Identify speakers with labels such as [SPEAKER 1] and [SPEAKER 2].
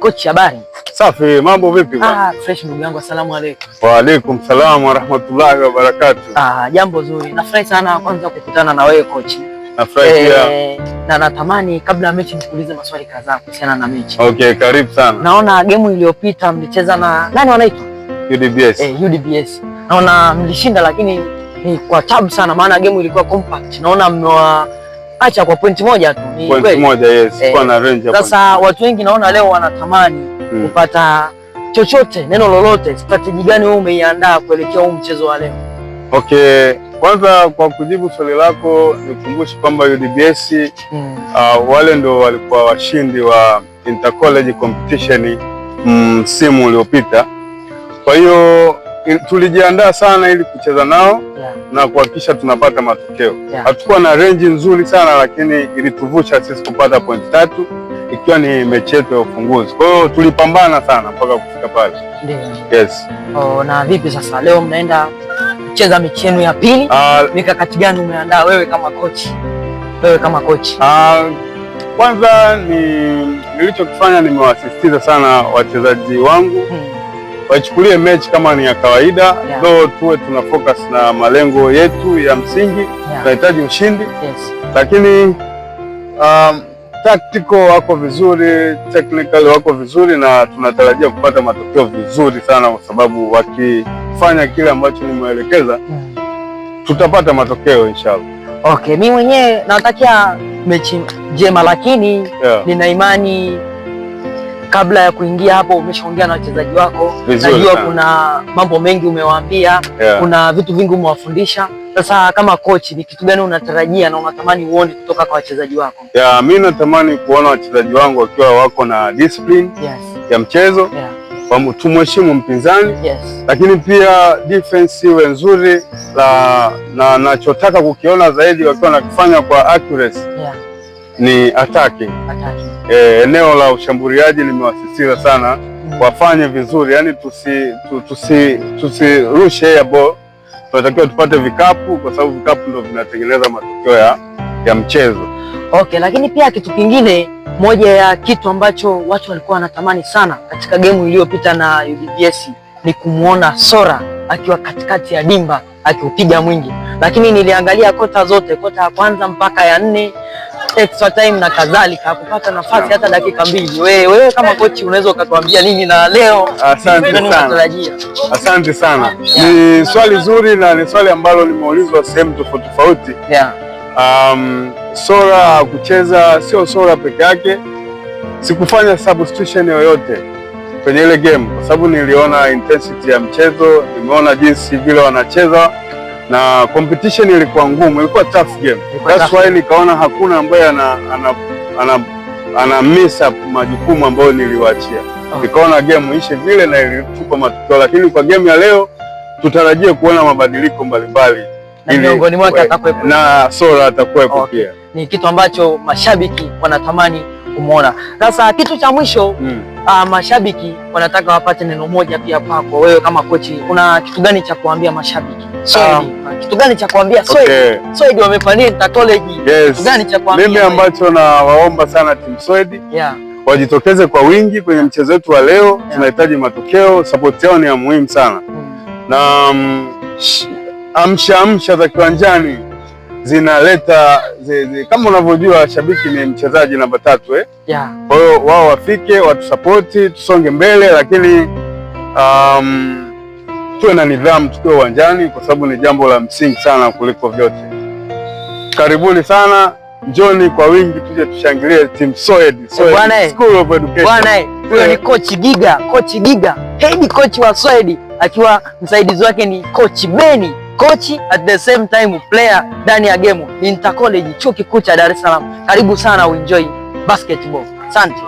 [SPEAKER 1] Coach, habari?
[SPEAKER 2] Safi, mambo vipi bwana?
[SPEAKER 1] Fresh ndugu yangu, asalamu alaykum.
[SPEAKER 2] Wa alaykum salaam wa rahmatullahi wa barakatuh.
[SPEAKER 1] Jambo zuri. Nafurahi sana kwanza kukutana na wewe coach.
[SPEAKER 2] Nafurahi pia.
[SPEAKER 1] Na natamani kabla ya mechi nikuulize maswali kadhaa kuhusiana na mechi.
[SPEAKER 2] Okay, karibu sana.
[SPEAKER 1] Naona game iliyopita mlicheza na nani wanaitwa?
[SPEAKER 2] UDBS.
[SPEAKER 1] UDBS. Naona mlishinda lakini ni kwa tabu sana maana game ilikuwa compact. Naona mmewaacha kwa point moja tu.
[SPEAKER 2] Ni point moja, yes. Kwa na range hapo.
[SPEAKER 1] Sasa watu wengi naona leo wanatamani kupata chochote, neno lolote, strategy gani wewe umeiandaa kuelekea huu mchezo wa leo?
[SPEAKER 2] Okay, kwanza kwa kujibu swali lako nikumbushe kwamba UDBS wale ndo walikuwa washindi wa intercollege competition msimu uliopita. Kwa hiyo tulijiandaa sana ili kucheza nao na kuhakikisha tunapata matokeo. Hatukuwa na range nzuri sana lakini ilituvusha sisi kupata point 3 ikiwa ni mechi yetu ya ufunguzi. Kwa hiyo tulipambana sana mpaka kufika pale.
[SPEAKER 1] Ndio.
[SPEAKER 2] Yes.
[SPEAKER 1] Na vipi sasa leo mnaenda kucheza mechi yenu ya pili? Mikakati gani umeandaa wewe kama coach?
[SPEAKER 2] Kwanza nilichokifanya nimewasisitiza sana wachezaji wangu wachukulie mechi kama ni ya kawaida, ndio tuwe tuna focus na malengo yetu ya msingi. Tunahitaji ushindi. Lakini tactical wako vizuri, technical wako vizuri na tunatarajia kupata matokeo vizuri sana kwa sababu wakifanya kile ambacho nimeelekeza tutapata matokeo inshallah.
[SPEAKER 1] Okay, mimi mwenyewe natakia mechi njema lakini nina imani kabla ya kuingia hapo umeshaongea na wachezaji wako. Najua kuna mambo mengi umewaambia, kuna vitu vingi umewafundisha. Sasa kama coach ni kitu gani unatarajia na unatamani uone kutoka kwa wachezaji wako?
[SPEAKER 2] Mimi natamani kuona wachezaji wangu wakiwa wako na discipline ya mchezo, tumheshimu mpinzani, lakini pia defense iwe nzuri na nachotaka kukiona zaidi wakiwa nakifanya kwa accuracy ni attacking. Eneo la ushambuliaji nimewasisitiza sana wafanye vizuri, yani tusirushe air ball. Tunatakiwa tupate vikapu kwa sababu vikapu ndio vinatengeneza matokeo ya mchezo.
[SPEAKER 1] Okay, lakini pia kitu kingine, moja ya kitu ambacho watu walikuwa wanatamani sana katika game iliyopita na UDBS ni kumuona Sora akiwa katikati ya dimba akiupiga mwingi, lakini niliangalia kota zote, kota ya kwanza mpaka ya 4, extra time na kadhalika, hakupata nafasi hata dakika 2. Wewe kama coach unaweza ukatuambia nini na leo?
[SPEAKER 2] Asante sana. Ni swali zuri na ni swali ambalo limeulizwa sehemu tofauti tofauti. Sora kucheza sio Sora peke yake. Sikufanya substitution yoyote kwenye ile game kwa sababu niliona intensity ya mchezo, nimeona jinsi vile wanacheza na competition ilikuwa ngumu, ilikuwa tough game. That's why nikaona hakuna ambaye ana miss up majukumu ambayo niliwaachia. Nikaona game ishe vile na ilitupa matokeo, lakini kwa game ya leo tutarajie kuona mabadiliko mbalimbali.
[SPEAKER 1] Miongoni mwake atakuwepo
[SPEAKER 2] na Sora atakuwepo pia.
[SPEAKER 1] Ni kitu ambacho mashabiki wanatamani kumuona. Sasa kitu cha mwisho, mashabiki wanataka wapate neno moja pia kwako wewe kama kochi. Kuna kitu gani cha kuambia mashabiki? Kitu gani cha kuambia Swedi wamefanya intercollege? Kitu gani cha kuambia?
[SPEAKER 2] Mimi ambacho na waomba sana team Swedi wajitokeze kwa wingi kwenye mchezo wetu wa leo. Tunahitaji matokeo, support yao ni ya muhimu sana. Na amsha za kiwanjani zinaleta kama unavyojua shabiki ni mchezaji namba 3 Kwa hiyo wao wafike, watusapoti, tusonge mbele, lakini tuwe na nidhamu tukiwa uwanjani kwa sababu ni jambo la msingi sana kuliko vyote. Karibuni sana, njoni kwa wingi tuje tushangilie team Swedi, School of Education.
[SPEAKER 1] Bwana, huyo ni coach Giga, head coach wa Swedi akiwa msaidizi wake ni coach Beni. Coach at the same time player ndani ya game. Intercollege chuo kikuu cha Dar es Salaam. Karibu sana uenjoy basketball. Asante.